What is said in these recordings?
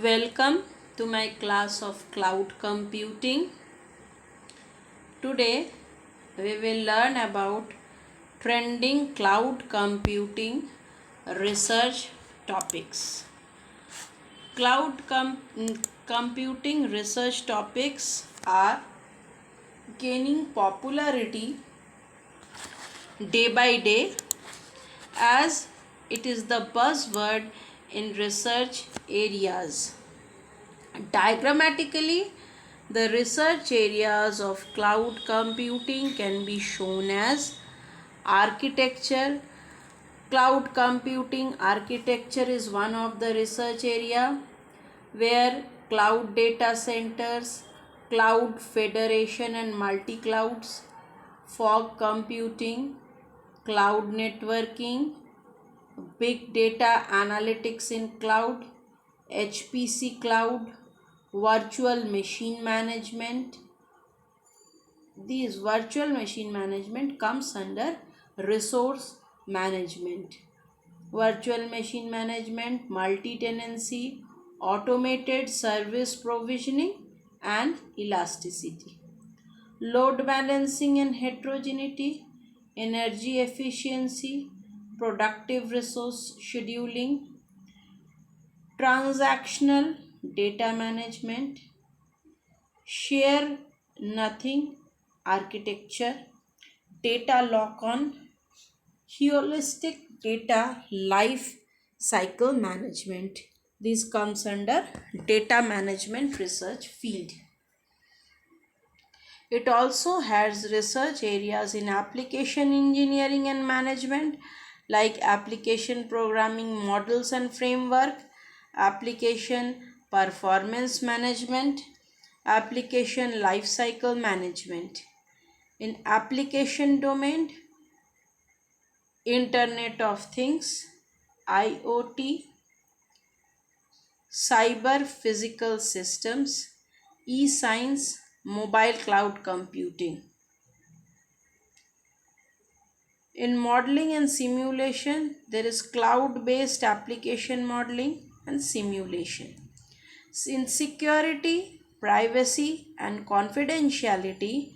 Welcome to my class of cloud computing. Today we will learn about trending cloud computing research topics. Computing research topics are gaining popularity day by day as it is the buzzword in research areas. Diagrammatically, the research areas of cloud computing can be shown as architecture. Cloud computing architecture is one of the research area where cloud data centers, cloud federation and multi-clouds, fog computing, cloud networking, big data analytics in cloud, HPC cloud, virtual machine management. These virtual machine management comes under resource management. Virtual machine management, multi-tenancy, automated service provisioning and elasticity. Load balancing and heterogeneity, energy efficiency, productive resource scheduling, transactional data management, share nothing architecture, data lock on, holistic data life cycle management. This comes under data management research field. It also has research areas in application engineering and management like application programming models and framework, application performance management, application lifecycle management. In application domain, Internet of Things, IoT, cyber physical systems, e-science, mobile cloud computing. In modeling and simulation, there is cloud-based application modeling and simulation. In security, privacy and confidentiality,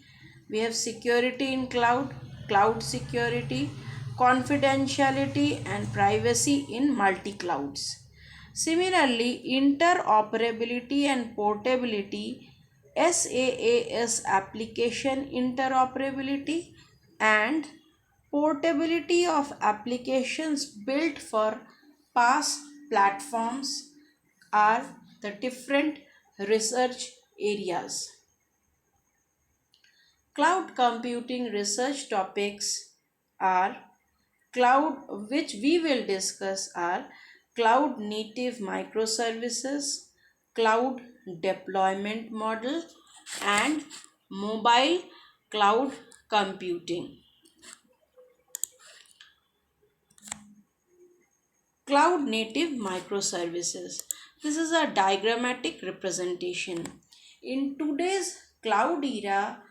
we have security in cloud, cloud security, confidentiality and privacy in multi-clouds. Similarly, interoperability and portability, SaaS application interoperability and portability of applications built for PaaS platforms are the different research areas. Cloud computing research topics are which we will discuss are cloud native microservices, cloud deployment model and mobile cloud computing. Cloud native microservices. This is a diagrammatic representation. In today's cloud era,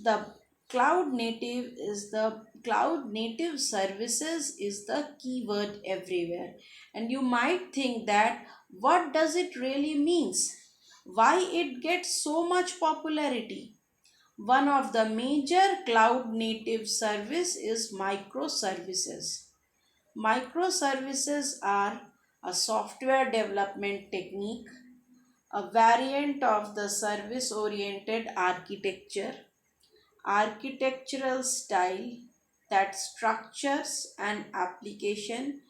the cloud native services is the keyword everywhere. And you might think that what does it really means? Why it gets so much popularity? One of the major cloud native service is microservices. Microservices are a software development technique, a variant of the service-oriented architectural style that structures an application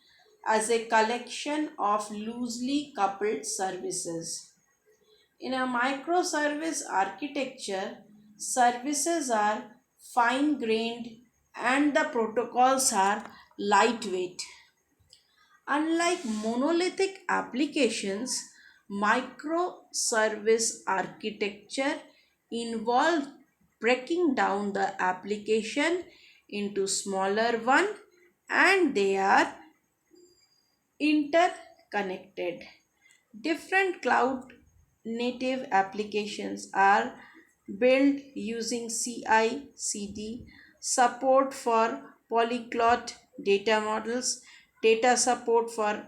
as a collection of loosely coupled services. In a microservice architecture, services are fine-grained and the protocols are lightweight. Unlike monolithic applications, microservice architecture involves breaking down the application into smaller one and they are interconnected. Different cloud native applications are built using CI CD, support for polyglot data models, data support for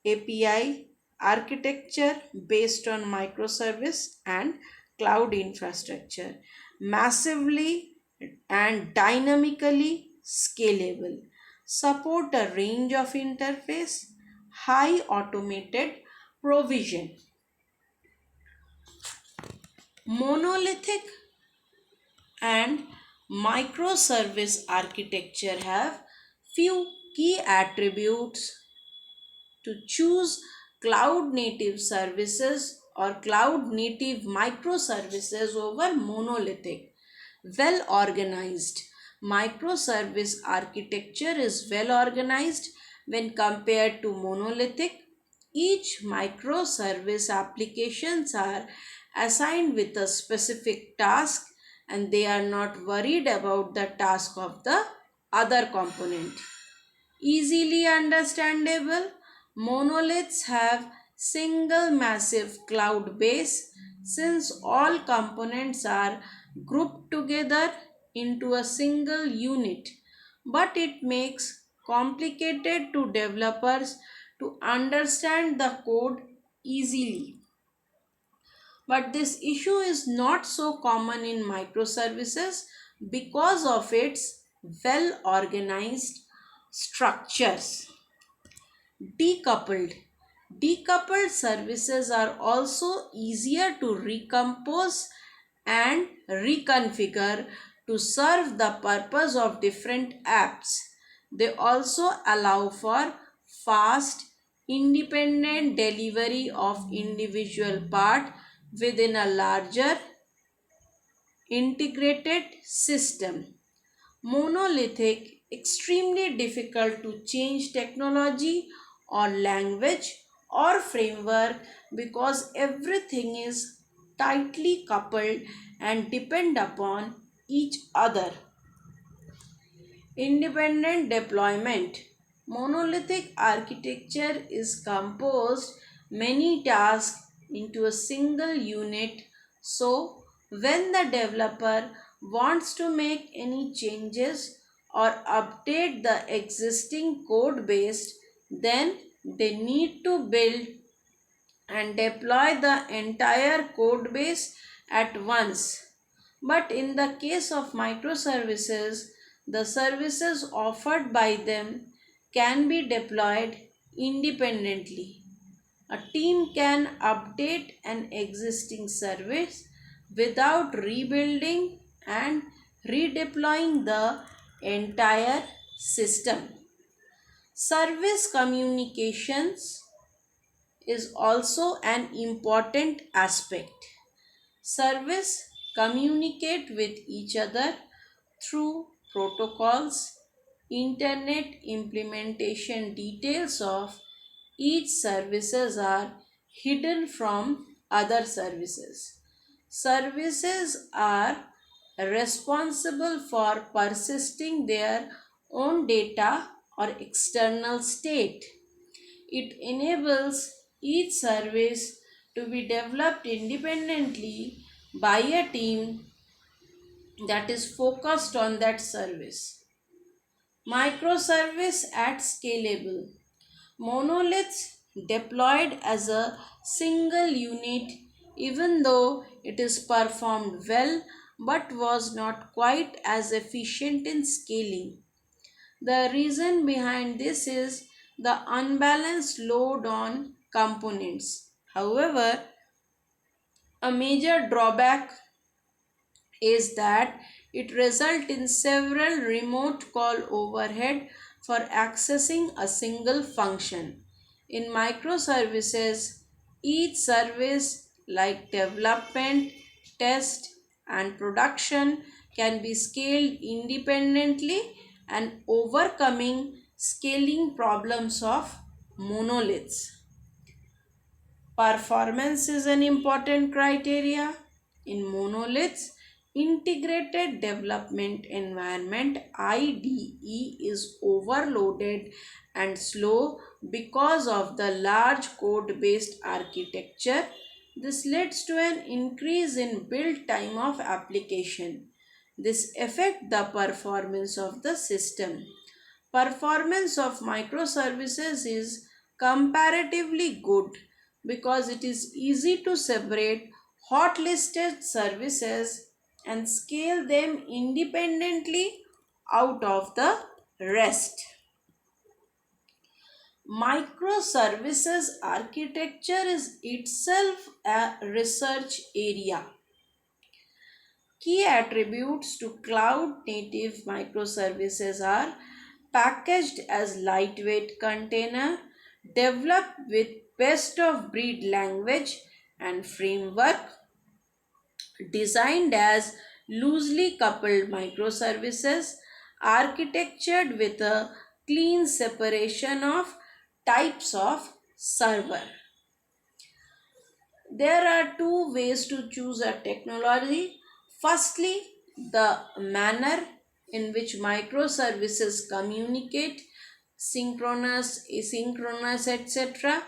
API, architecture based on microservice and cloud infrastructure, massively and dynamically scalable, support a range of interface, high automated provision. Monolithic and microservice architecture have few key attributes to choose cloud native services or cloud native microservices over monolithic. Well organized. Microservice architecture is well organized when compared to monolithic. Each microservice applications are assigned with a specific task and they are not worried about the task of the other component. Easily understandable, monoliths have single massive cloud base since all components are grouped together into a single unit. But it makes complicated to developers to understand the code easily. But this issue is not so common in microservices because of its well organized structures. Decoupled. Decoupled services are also easier to recompose and reconfigure to serve the purpose of different apps. They also allow for fast, independent delivery of individual part within a larger integrated system. Monolithic, extremely difficult to change technology or language or framework because everything is tightly coupled and depend upon each other. Independent deployment. Monolithic architecture is composed many tasks into a single unit. So, when the developer wants to make any changes or update the existing code base, then they need to build and deploy the entire code base at once. But in the case of microservices, the services offered by them can be deployed independently. A team can update an existing service without rebuilding and redeploying the entire system. Service communications is also an important aspect. Service communicate with each other through protocols. Internet implementation details of each services are hidden from other services. Services are responsible for persisting their own data or external state. It enables each service to be developed independently by a team that is focused on that service. Microservice at scalable. Monoliths deployed as a single unit, even though it is performed well but was not quite as efficient in scaling. The reason behind this is the unbalanced load on components. However, a major drawback is that it results in several remote call overhead for accessing a single function. In microservices, each service like development, test, and production can be scaled independently and overcoming scaling problems of monoliths. Performance is an important criteria. In monoliths, integrated development environment IDE is overloaded and slow because of the large code based architecture. This leads to an increase in build time of application. This affects the performance of the system. Performance of microservices is comparatively good because it is easy to separate hot listed services and scale them independently out of the rest. Microservices architecture is itself a research area. Key attributes to cloud native microservices are packaged as lightweight container, developed with best of breed language and framework, designed as loosely coupled microservices, architectured with a clean separation of types of server. There are two ways to choose a technology. Firstly, the manner in which microservices communicate, synchronous, asynchronous, etc.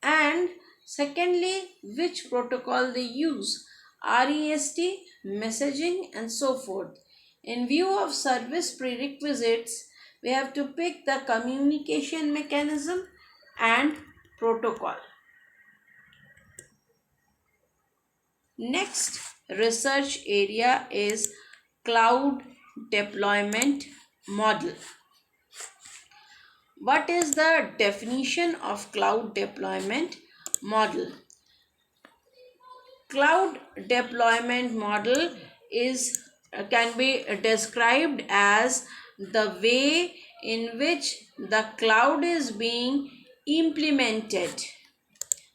And secondly, which protocol they use, REST, messaging, and so forth. In view of service prerequisites, we have to pick the communication mechanism and protocol. Next research area is cloud deployment model. What is the definition of cloud deployment model? Cloud deployment model is can be described as the way in which the cloud is being implemented.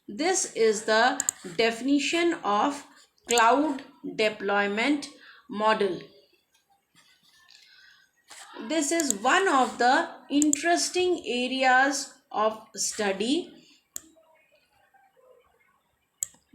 This is the definition of cloud deployment model. This is one of the interesting areas of study.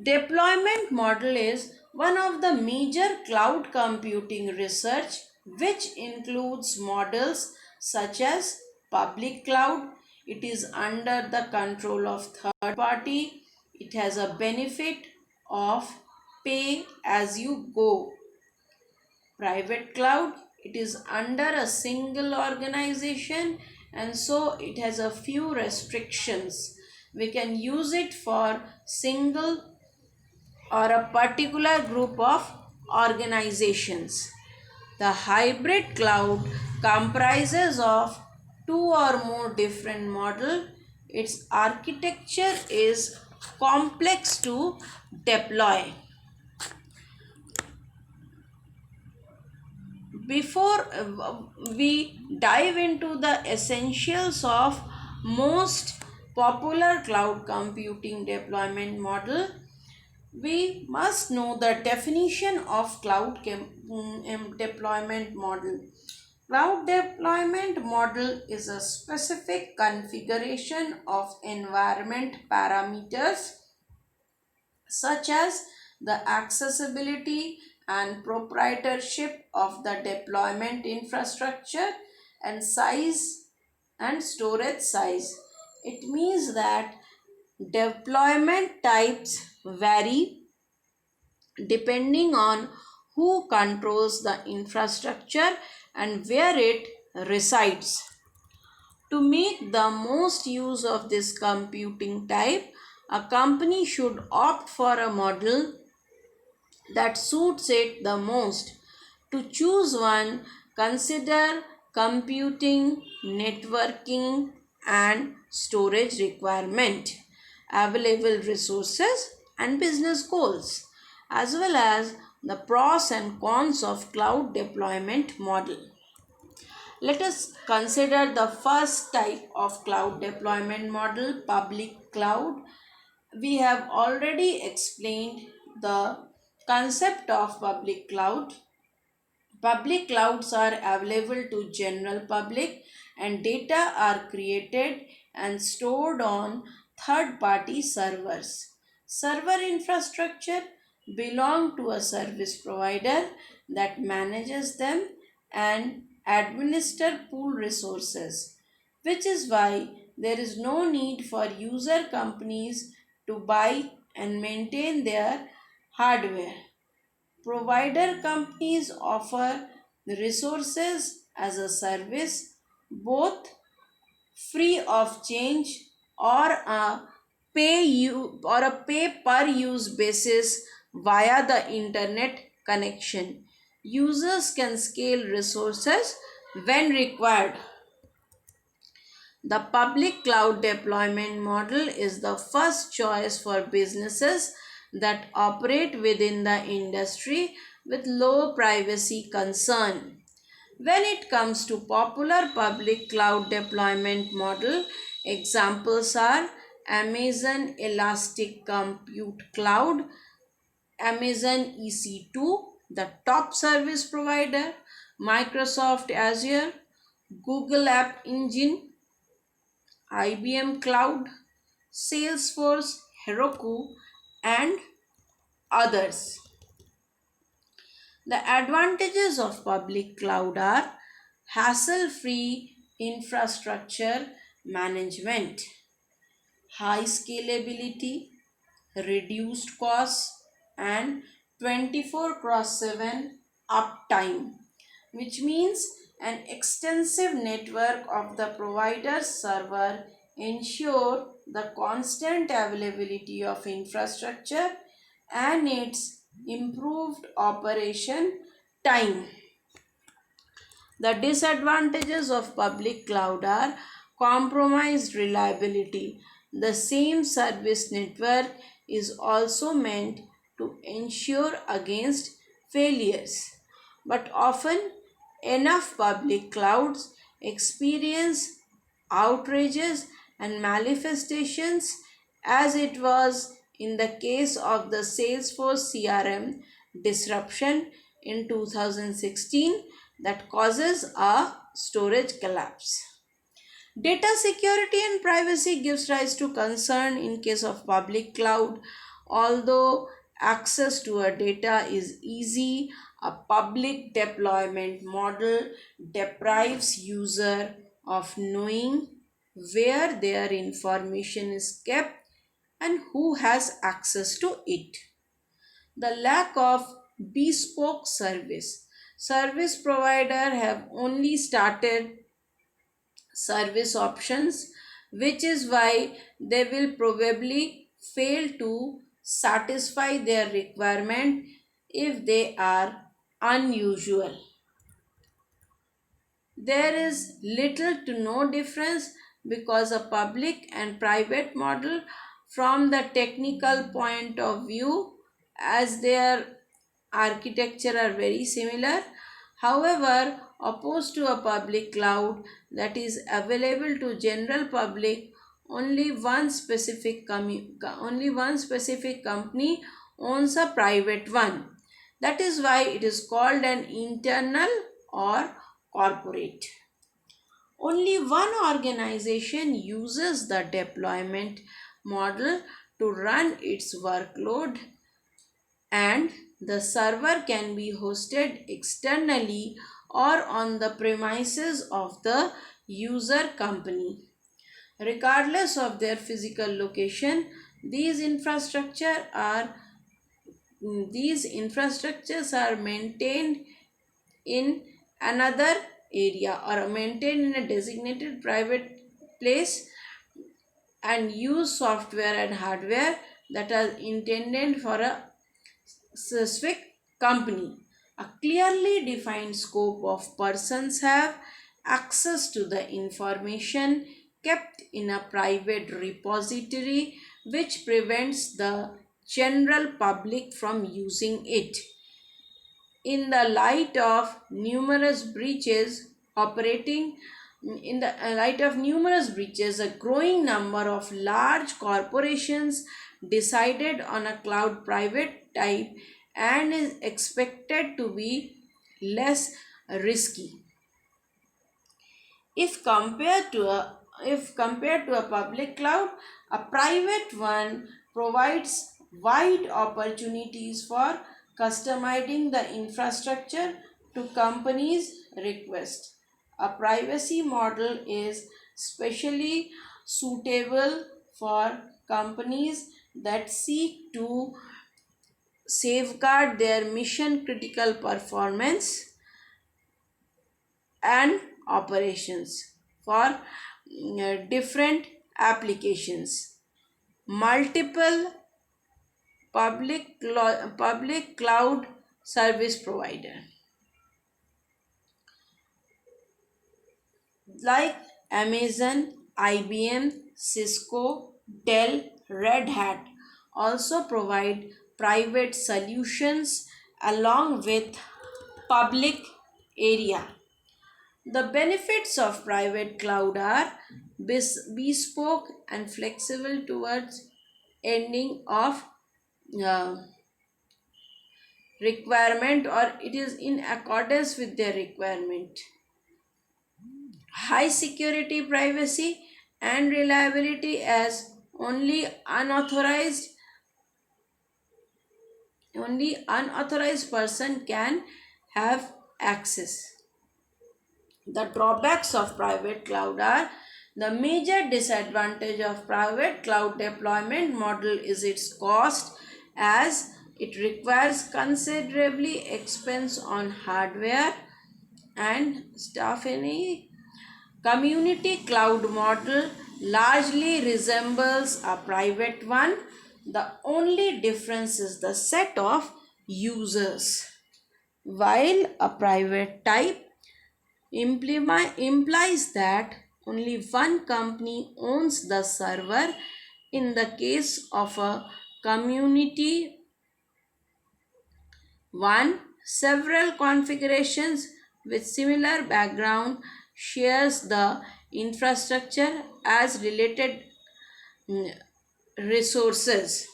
Deployment model is one of the major cloud computing research, which includes models such as public cloud. It is under the control of third party. It has a benefit of pay as you go. Private cloud, it is under a single organization, and so it has a few restrictions. We can use it for single or a particular group of organizations. The hybrid cloud comprises of two or more different models. Its architecture is complex to deploy. Before we dive into the essentials of most popular cloud computing deployment model, we must know the definition of deployment model. Cloud deployment model is a specific configuration of environment parameters such as the accessibility and proprietorship of the deployment infrastructure and size and storage size. It means that deployment types vary depending on who controls the infrastructure and where it resides. To make the most use of this computing type, a company should opt for a model that suits it the most. To choose one, consider computing, networking, and storage requirement, available resources, and business goals, as well as the pros and cons of cloud deployment model. Let us consider the first type of cloud deployment model, public cloud. We have already explained the concept of public cloud. Public clouds are available to general public and data are created and stored on third party servers. Server infrastructure belong to a service provider that manages them and administer pool resources, which is why there is no need for user companies to buy and maintain their hardware. Provider companies offer resources as a service, both free of change or a pay you or a pay per use basis via the internet connection. Users can scale resources when required. The public cloud deployment model is the first choice for businesses that operate within the industry with low privacy concern. When it comes to popular public cloud deployment model, examples are Amazon Elastic Compute Cloud, Amazon EC2, the top service provider, Microsoft Azure, Google App Engine, IBM Cloud, Salesforce, Heroku, and others. The advantages of public cloud are hassle free infrastructure management, high scalability, reduced costs, and 24 cross 7 uptime, which means an extensive network of the provider's server ensure the constant availability of infrastructure and its improved operation time. The disadvantages of public cloud are compromised reliability. The same service network is also meant to ensure against failures, but often enough public clouds experience outrages and manifestations, as it was in the case of the Salesforce CRM disruption in 2016 that causes a storage collapse. Data security and privacy gives rise to concern in case of public cloud. Although access to a data is easy, a public deployment model deprives user of knowing where their information is kept and who has access to it. The lack of bespoke service. Service provider have only started service options, which is why they will probably fail to satisfy their requirement if they are unusual. There is little to no difference because a public and private model from the technical point of view, as their architecture are very similar. However, opposed to a public cloud that is available to general public, only one specific company owns a private one. That is why it is called an internal or corporate. Only one organization uses the deployment model to run its workload, and the server can be hosted externally or on the premises of the user company. Regardless of their physical location, these infrastructure are these infrastructures are maintained in another area or maintained in a designated private place and use software and hardware that are intended for a specific company. A clearly defined scope of persons have access to the information kept in a private repository, which prevents the general public from using it. In the light of numerous breaches operating in the light of numerous breaches, a growing number of large corporations decided on a cloud private type and is expected to be less risky if compared to a public cloud. A private one provides wide opportunities for customizing the infrastructure to companies request. A privacy model is specially suitable for companies that seek to safeguard their mission critical performance and operations for different applications. multiple public cloud service provider like Amazon, IBM, Cisco, Dell, Red Hat also provide private solutions along with public area. The benefits of private cloud are bespoke and flexible towards ending of uh, requirement, or it is in accordance with their requirement. High security, privacy and reliability, as only unauthorized person can have access. The drawbacks of private cloud are: the major disadvantage of private cloud deployment model is its cost, as it requires considerably expense on hardware and staff. Any community cloud model largely resembles a private one. The only difference is the set of users. While a private type implies that only one company owns the server, in the case of a community one, several configurations with similar background shares the infrastructure as related mm, resources.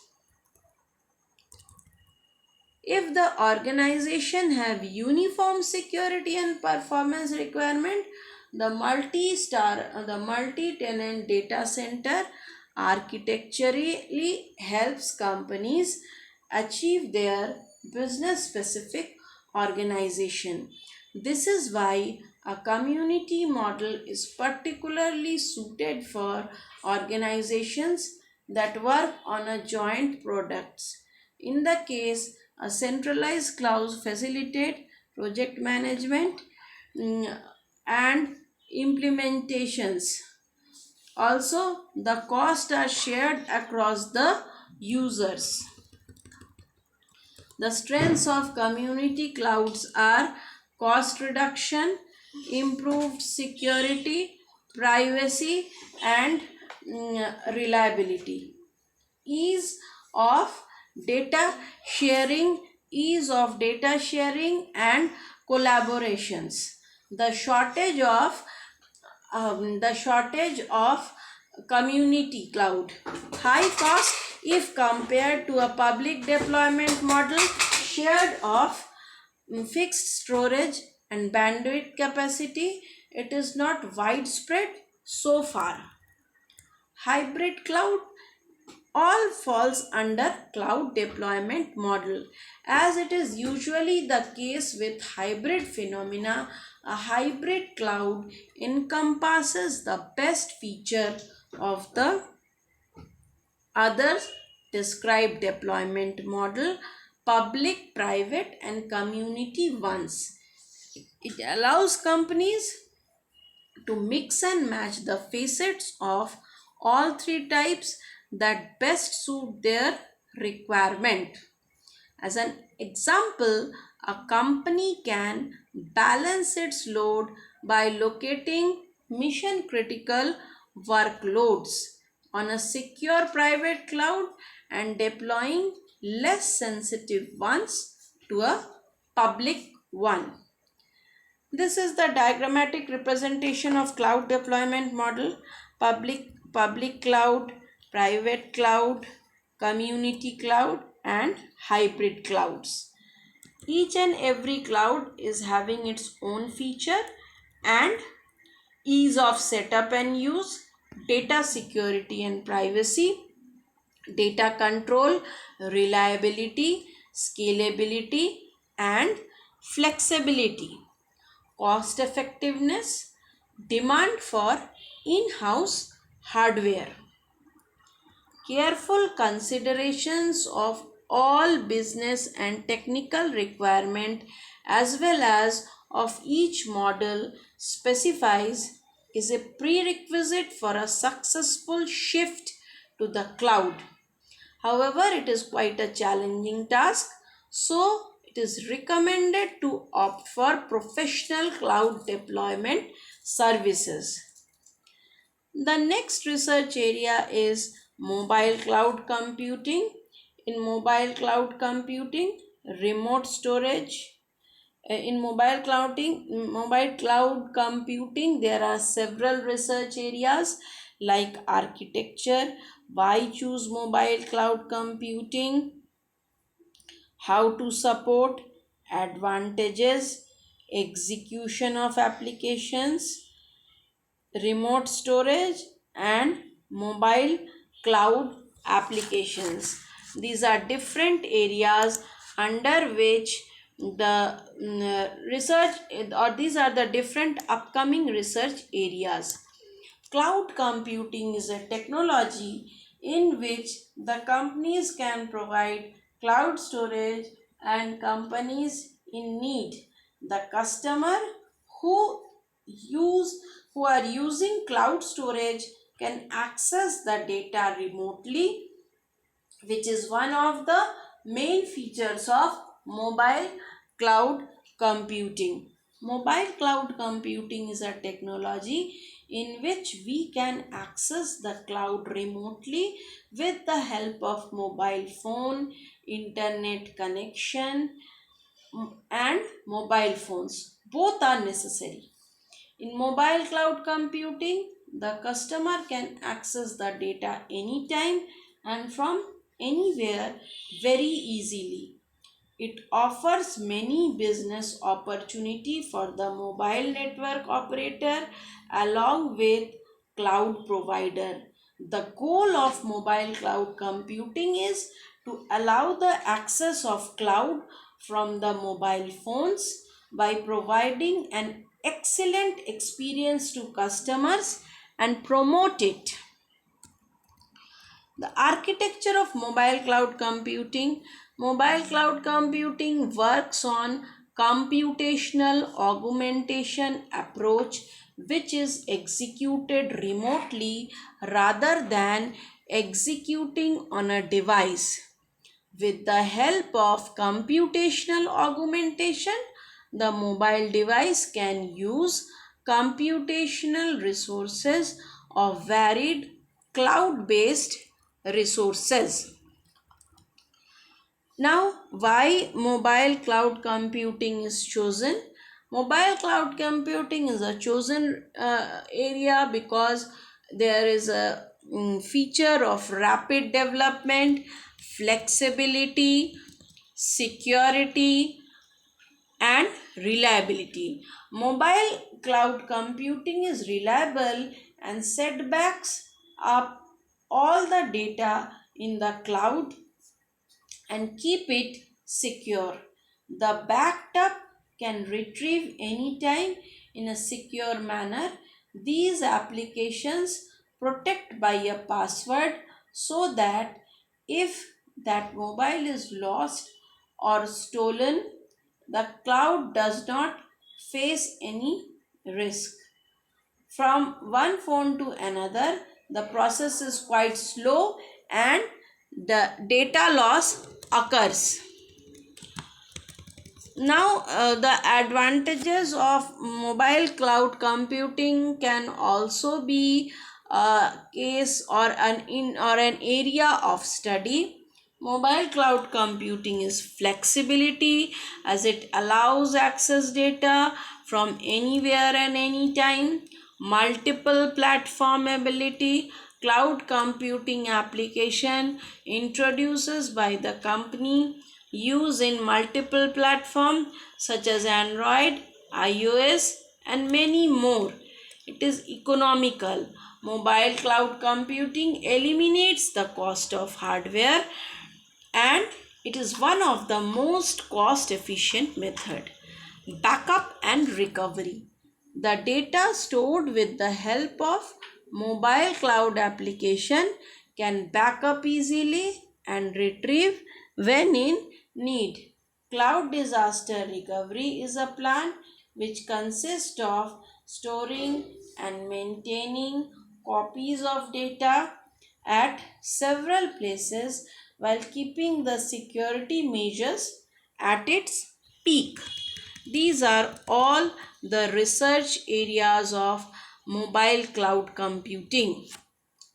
If the organization have uniform security and performance requirement, the multi-tenant data center architecturally helps companies achieve their business specific organization. This is why a community model is particularly suited for organizations that work on a joint products. In the case, a centralized cloud facilitate project management mm, and implementations. Also, the costs are shared across the users. The strengths of community clouds are cost reduction, improved security, privacy, and reliability. Ease of data sharing, ease of data sharing and collaborations. The shortage of community cloud. High cost if compared to a public deployment model, shared of fixed storage and bandwidth capacity. It is not widespread so far. Hybrid cloud all falls under cloud deployment model. As it is usually the case with hybrid phenomena, a hybrid cloud encompasses the best feature of the others described deployment model, public, private and community ones. It allows companies to mix and match the facets of all three types that best suit their requirement. As an example, a company can balance its load by locating mission critical workloads on a secure private cloud and deploying less sensitive ones to a public one. This is the diagrammatic representation of cloud deployment model: public cloud, private cloud, community cloud and hybrid clouds. Each and every cloud is having its own feature and ease of setup and use, data security and privacy, data control, reliability, scalability and flexibility, cost effectiveness, demand for in-house hardware. Careful considerations of all business and technical requirement as well as of each model specifies is a prerequisite for a successful shift to the cloud. However, it is quite a challenging task, so it is recommended to opt for professional cloud deployment services. The next research area is mobile cloud computing. In mobile cloud computing, remote storage. In mobile cloud computing, there are several research areas like architecture, why choose mobile cloud computing, how to support, advantages, execution of applications, remote storage, and mobile cloud applications. These are different areas under which the research, or these are the different upcoming research areas. Cloud computing is a technology in which the companies can provide cloud storage and companies in need. The customer who use who are using cloud storage can access the data remotely, which is one of the main features of mobile cloud computing. Mobile cloud computing is a technology in which we can access the cloud remotely with the help of mobile phone, internet connection, and mobile phones. Both are necessary. In mobile cloud computing, the customer can access the data anytime and from anywhere very easily. It offers many business opportunity for the mobile network operator along with cloud provider. The goal of mobile cloud computing is to allow the access of cloud from the mobile phones by providing an excellent experience to customers and promote it. The architecture of mobile cloud computing works on computational augmentation approach, which is executed remotely rather than executing on a device. With the help of computational augmentation, the mobile device can use computational resources of varied cloud-based resources. Now, why mobile cloud computing is chosen? Mobile cloud computing is a chosen area because there is a feature of rapid development, flexibility, security, and reliability. Mobile cloud computing is reliable and setbacks up all the data in the cloud and keep it secure. The backup can retrieve anytime in a secure manner. These applications protect by a password so that if that mobile is lost or stolen, the cloud does not face any risk. From one phone to another, the process is quite slow and the data loss occurs. Now, the advantages of mobile cloud computing can also be a case or an area of study. Mobile cloud computing is flexibility as it allows access data from anywhere and anytime. Multiple platform ability. Cloud computing application introduces by the company use in multiple platforms such as Android, iOS, and many more. It is economical. Mobile cloud computing eliminates the cost of hardware and it is one of the most cost efficient method. Backup and recovery. The data stored with the help of mobile cloud application can back up easily and retrieve when in need. Cloud disaster recovery is a plan which consists of storing and maintaining copies of data at several places while keeping the security measures at its peak. These are all the research areas of mobile cloud computing.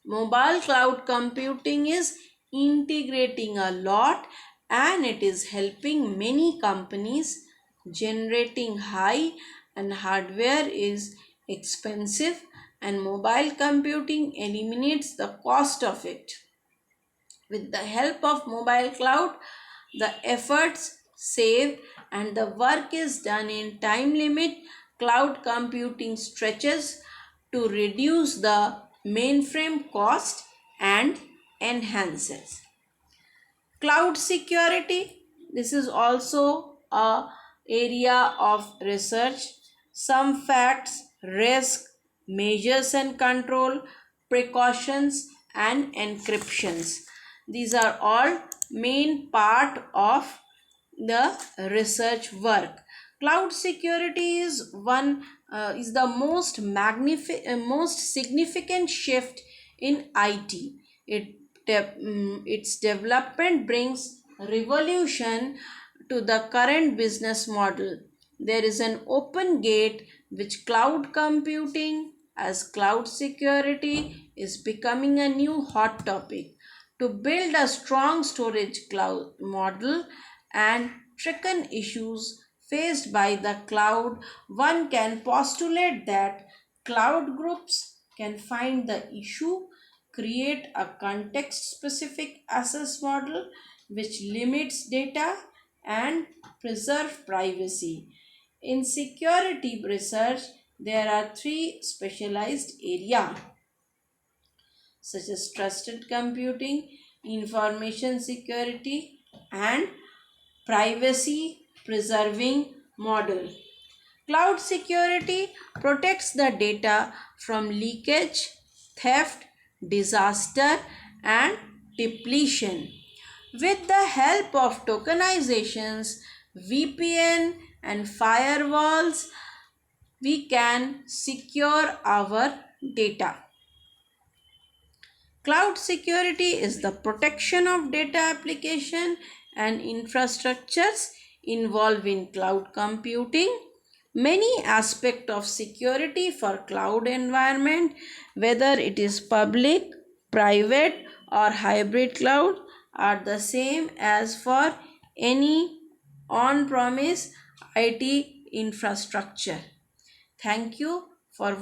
Mobile cloud computing is integrating a lot, and it is helping many companies. Generating high and hardware is expensive, and mobile computing eliminates the cost of it. With the help of mobile cloud, the efforts saved and the work is done in time limit. Cloud computing stretches to reduce the mainframe cost and enhances cloud security. This is also a area of research. Some facts, risk, measures and control, precautions and encryptions, these are all main part of the research work. Cloud security is the most significant shift in IT. Its development brings revolution to the current business model. There is an open gate which cloud computing as cloud security is becoming a new hot topic. To build a strong storage cloud model and tricken issues faced by the cloud, one can postulate that cloud groups can find the issue, create a context specific access model which limits data and preserve privacy. In security research, there are three specialized areas such as trusted computing, information security, and privacy preserving model. Cloud security protects the data from leakage, theft, disaster, and depletion. With the help of tokenizations, VPN, and firewalls, we can secure our data. Cloud security is the protection of data application and infrastructures involved in cloud computing. Many aspects of security for cloud environment, whether it is public, private or hybrid cloud, are the same as for any on-premise IT infrastructure. Thank you for